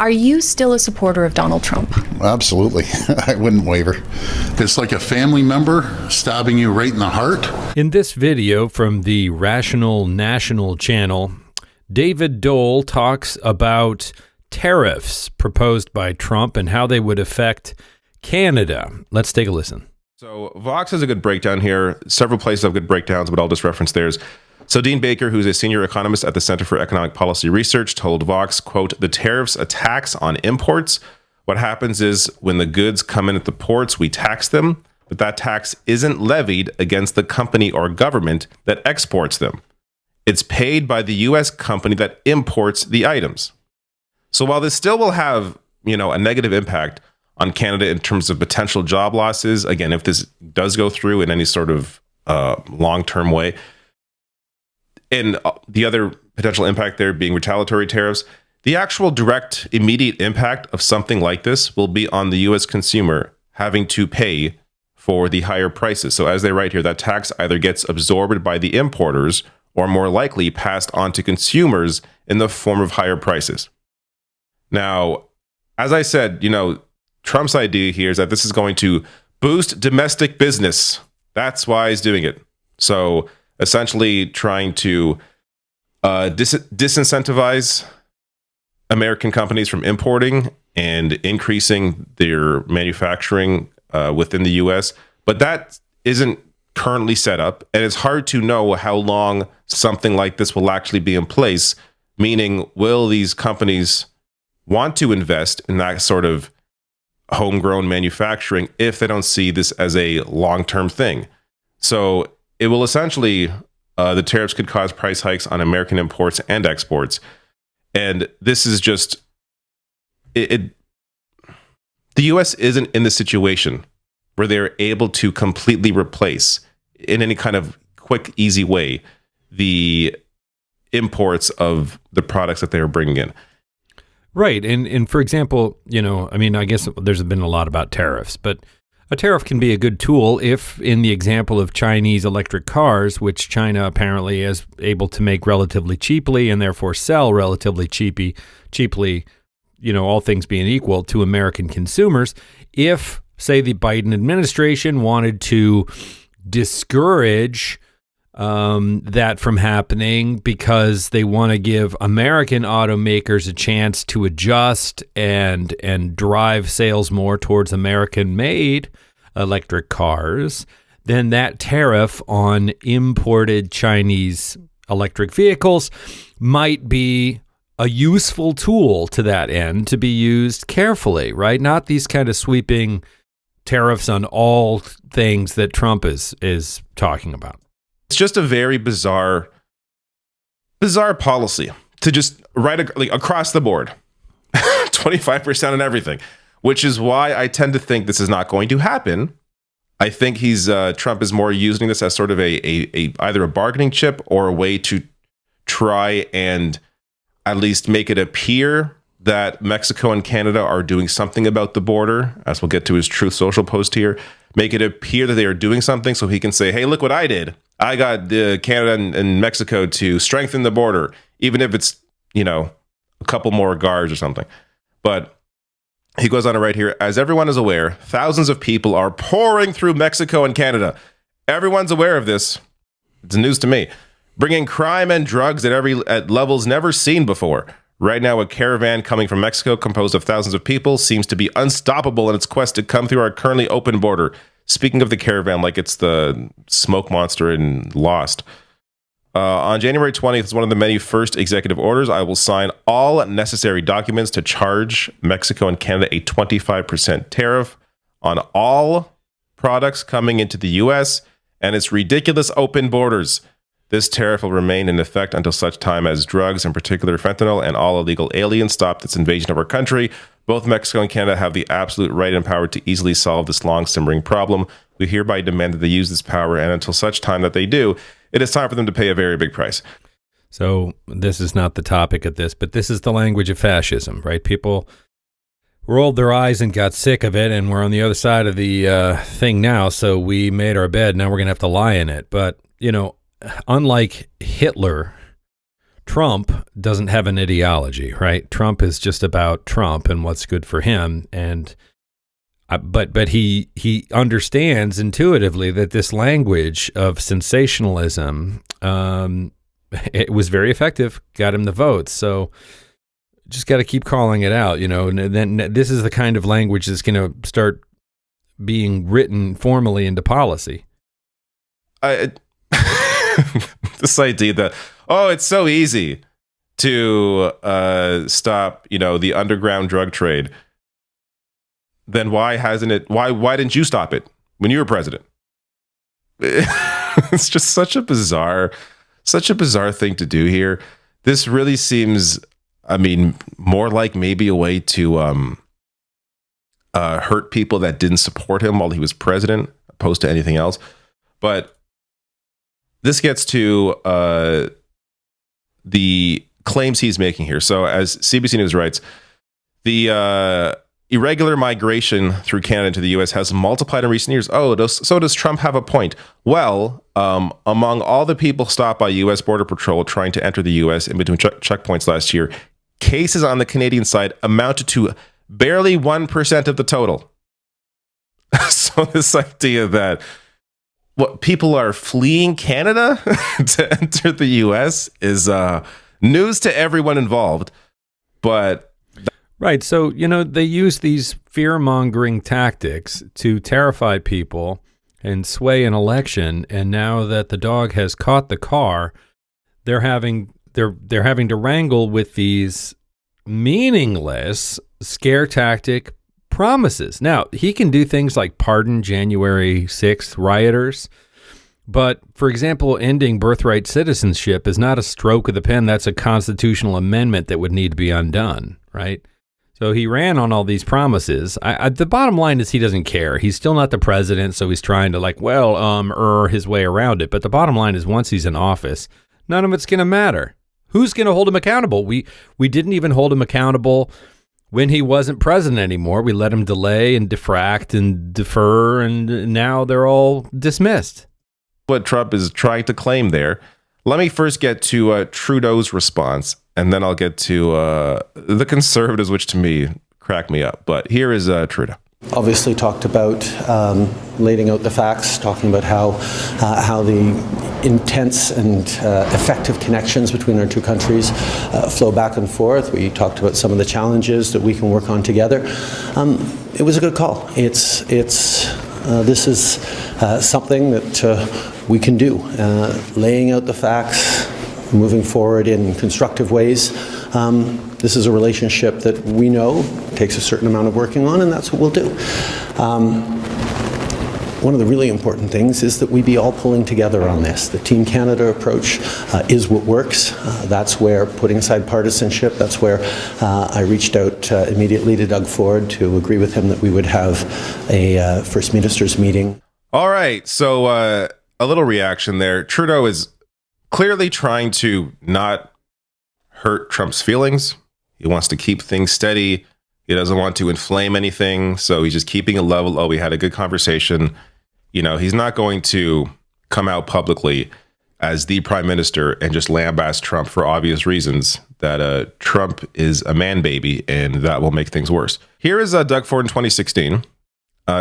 Are you still a supporter of Donald Trump? Absolutely. I wouldn't waver. It's like a family member stabbing you right in the heart. In this video from the Rational National channel, David Doel talks about tariffs proposed by Trump and how they would affect Canada. Let's take a listen. So Vox has a good breakdown here. Several places have good breakdowns, but I'll just reference theirs. So Dean Baker, who's a senior economist at the Center for Economic Policy Research, told Vox, quote, "The tariffs a tax on imports. What happens is when the goods come in at the ports, we tax them, but that tax isn't levied against the company or government that exports them. It's paid by the U.S. company that imports the items." So while this still will have, a negative impact on Canada in terms of potential job losses, again, if this does go through in any sort of long-term way, and the other potential impact there being retaliatory tariffs, the actual direct, immediate impact of something like this will be on the U.S. consumer having to pay for the higher prices. So as they write here, that tax either gets absorbed by the importers or more likely passed on to consumers in the form of higher prices. Now, as I said, Trump's idea here is that this is going to boost domestic business. That's why he's doing it. So essentially trying to disincentivize American companies from importing and increasing their manufacturing within the U.S. But that isn't currently set up, and it's hard to know how long something like this will actually be in place, meaning will these companies want to invest in that sort of homegrown manufacturing if they don't see this as a long-term thing. So it will essentially, the tariffs could cause price hikes on American imports and exports. And this is just, the U.S. isn't in the situation where they're able to completely replace, in any kind of quick, easy way, the imports of the products that they are bringing in. Right. And for example, I guess there's been a lot about tariffs, but a tariff can be a good tool if, in the example of Chinese electric cars, which China apparently is able to make relatively cheaply and therefore sell relatively cheaply, all things being equal, to American consumers, if, say, the Biden administration wanted to discourage that from happening because they want to give American automakers a chance to adjust and drive sales more towards American-made electric cars, then that tariff on imported Chinese electric vehicles might be a useful tool to that end, to be used carefully, right? Not these kind of sweeping tariffs on all things that Trump is talking about. It's just a very bizarre policy to just across the board, 25% on everything, which is why I tend to think this is not going to happen. I think Trump is more using this as sort of either a bargaining chip or a way to try and at least make it appear that Mexico and Canada are doing something about the border, as we'll get to his Truth Social post here. Make it appear that they are doing something so he can say, hey, look what I did. I got Canada and Mexico to strengthen the border, even if it's, a couple more guards or something. But he goes on to write here, as everyone is aware, thousands of people are pouring through Mexico and Canada. Everyone's aware of this. It's news to me. Bringing crime and drugs at levels never seen before. Right now, a caravan coming from Mexico composed of thousands of people seems to be unstoppable in its quest to come through our currently open border. Speaking of the caravan, like it's the smoke monster in Lost. On January 20th, as one of the many first executive orders, I will sign all necessary documents to charge Mexico and Canada a 25% tariff on all products coming into the U.S. and its ridiculous open borders. This tariff will remain in effect until such time as drugs, in particular fentanyl, and all illegal aliens stop this invasion of our country. Both Mexico and Canada have the absolute right and power to easily solve this long-simmering problem. We hereby demand that they use this power, and until such time that they do, it is time for them to pay a very big price. So this is not the topic of this, but this is the language of fascism, right? People rolled their eyes and got sick of it, and we're on the other side of the thing now, so we made our bed. Now we're going to have to lie in it. But, unlike Hitler Trump doesn't have an ideology, right? Trump is just about Trump and what's good for him, and but he understands intuitively that this language of sensationalism, it was very effective, got him the votes. So just got to keep calling it out, and then this is the kind of language that's going to start being written formally into policy. This idea that, it's so easy to stop, the underground drug trade. Then why didn't you stop it when you were president? It's just such a bizarre thing to do here. This really seems, more like maybe a way to hurt people that didn't support him while he was president, opposed to anything else. But this gets to the claims he's making here. So as CBC News writes, the irregular migration through Canada into the U.S. has multiplied in recent years. So does Trump have a point? Well, among all the people stopped by U.S. Border Patrol trying to enter the U.S. in between checkpoints last year, cases on the Canadian side amounted to barely 1% of the total. So this idea that people are fleeing Canada to enter the U.S. is news to everyone involved. But right. So, they use these fear-mongering tactics to terrify people and sway an election. And now that the dog has caught the car, they're having to wrangle with these meaningless scare tactic promises. Now, he can do things like pardon January 6th rioters. But, for example, ending birthright citizenship is not a stroke of the pen. That's a constitutional amendment that would need to be undone, right? So he ran on all these promises. The bottom line is he doesn't care. He's still not the president, so he's trying to his way around it. But the bottom line is once he's in office, none of it's going to matter. Who's going to hold him accountable? We didn't even hold him accountable when he wasn't president anymore. We let him delay and diffract and defer, and now they're all dismissed. What Trump is trying to claim there. Let me first get to Trudeau's response, and then I'll get to the Conservatives, which to me crack me up. But here is Trudeau. Obviously talked about laying out the facts, talking about how the intense and effective connections between our two countries flow back and forth. We talked about some of the challenges that we can work on together. It was a good call. This is something that we do. Laying out the facts, moving forward in constructive ways. This is a relationship that we know takes a certain amount of working on, and that's what we'll do. One of the really important things is that we be all pulling together on this. The Team Canada approach is what works. That's where, putting aside partisanship, that's where I reached out immediately to Doug Ford to agree with him that we would have a First Ministers meeting. All right, so a little reaction there. Trudeau is clearly trying to not hurt Trump's feelings. He wants to keep things steady. He doesn't want to inflame anything, so he's just keeping it level. We had a good conversation. He's not going to come out publicly as the prime minister and just lambaste Trump for obvious reasons that Trump is a man baby and that will make things worse. Here is Doug Ford in 2016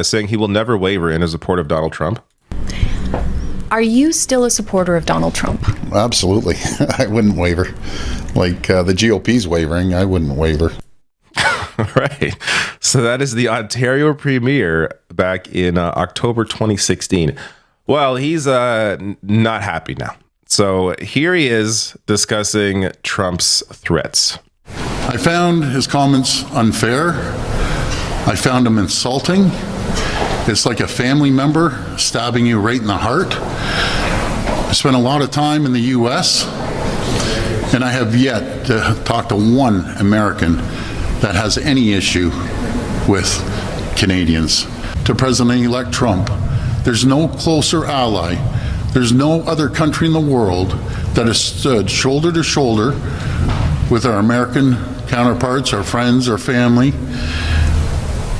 saying he will never waver in his support of Donald Trump. Are you still a supporter of Donald Trump? Absolutely. I wouldn't waver. Like the GOP's wavering, I wouldn't waver. Right. So that is the Ontario Premier back in October 2016. Well, he's not happy now. So here he is discussing Trump's threats. I found his comments unfair. I found them insulting. It's like a family member stabbing you right in the heart. I spent a lot of time in the U.S., and I have yet to talk to one American that has any issue with Canadians. To President-elect Trump, there's no closer ally. There's no other country in the world that has stood shoulder to shoulder with our American counterparts, our friends, our family.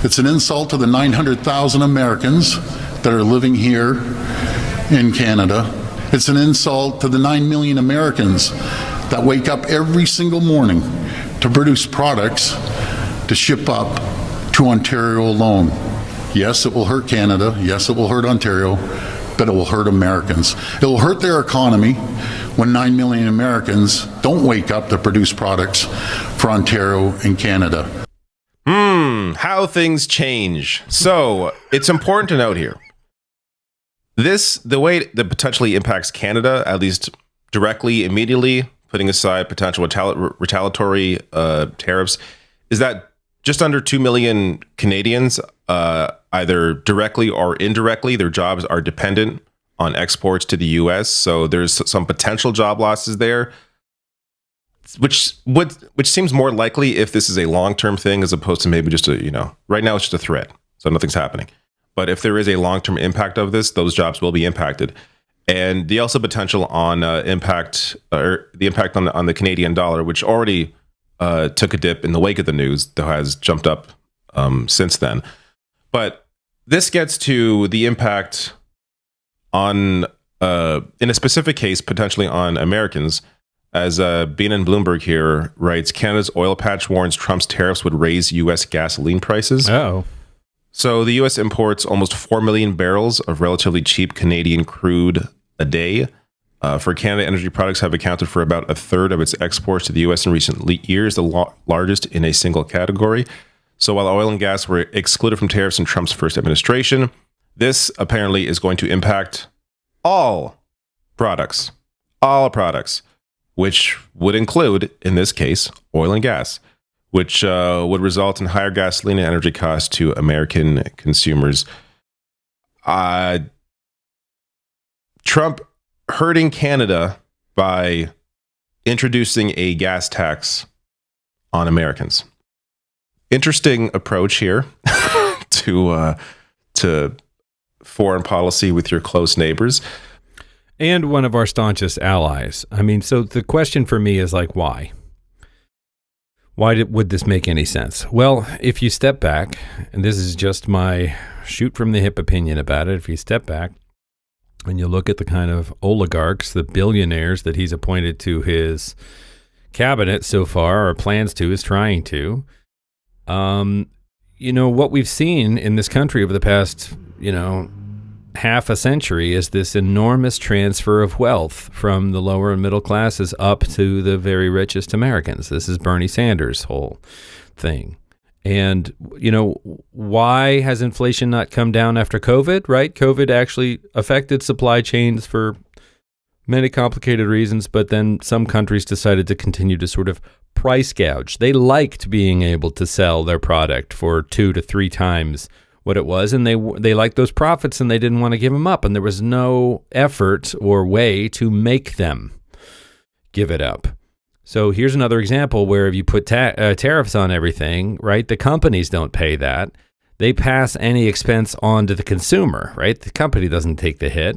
It's an insult to the 900,000 Americans that are living here in Canada. It's an insult to the 9 million Americans that wake up every single morning to produce products to ship up to Ontario alone. Yes, it will hurt Canada. Yes, it will hurt Ontario, but it will hurt Americans. It will hurt their economy when 9 million Americans don't wake up to produce products for Ontario and Canada. How things change. So it's important to note here. The way that potentially impacts Canada, at least directly, immediately, putting aside potential retaliatory tariffs, is that just under 2 million Canadians, either directly or indirectly, their jobs are dependent on exports to the U.S. So there's some potential job losses there, which seems more likely if this is a long-term thing as opposed to maybe just right now it's just a threat, so nothing's happening. But if there is a long-term impact of this, those jobs will be impacted. And the also potential on the impact on the Canadian dollar, which already took a dip in the wake of the news, though has jumped up since then. But this gets to the impact on, in a specific case, potentially on Americans. As Bean and Bloomberg here writes, Canada's oil patch warns Trump's tariffs would raise U.S. gasoline prices. Oh. So the U.S. imports almost 4 million barrels of relatively cheap Canadian crude a day. For Canada, energy products have accounted for about a third of its exports to the U.S. in recent years, the largest in a single category. So while oil and gas were excluded from tariffs in Trump's first administration, this apparently is going to impact all products, which would include, in this case, oil and gas, which would result in higher gasoline and energy costs to American consumers. Trump hurting Canada by introducing a gas tax on Americans. Interesting approach here to foreign policy with your close neighbors. And one of our staunchest allies. I mean, so the question for me is like, why? Would this make any sense? Well, if you step back, and this is just my shoot from the hip opinion about it, if you step back and you look at the kind of oligarchs, the billionaires that he's appointed to his cabinet so far, or plans to, is trying to, what we've seen in this country over the past, half a century is this enormous transfer of wealth from the lower and middle classes up to the very richest Americans. This is Bernie Sanders' whole thing. And, why has inflation not come down after COVID, right? COVID actually affected supply chains for many complicated reasons, but then some countries decided to continue to sort of price gouge. They liked being able to sell their product for 2 to 3 times what it was, and they liked those profits, and they didn't want to give them up, and there was no effort or way to make them give it up. So here's another example where if you put tariffs on everything, right, the companies don't pay that. They pass any expense on to the consumer, right? The company doesn't take the hit.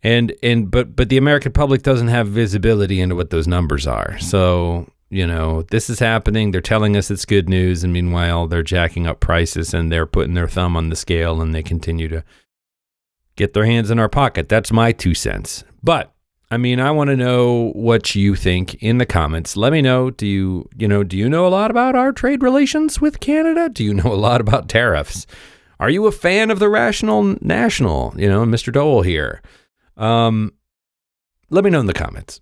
But the American public doesn't have visibility into what those numbers are. So, this is happening. They're telling us it's good news. And meanwhile, they're jacking up prices and they're putting their thumb on the scale and they continue to get their hands in our pocket. That's my 2 cents. But I want to know what you think in the comments. Let me know. Do you know a lot about our trade relations with Canada? Do you know a lot about tariffs? Are you a fan of the rational national? Mr. Doel here. Let me know in the comments.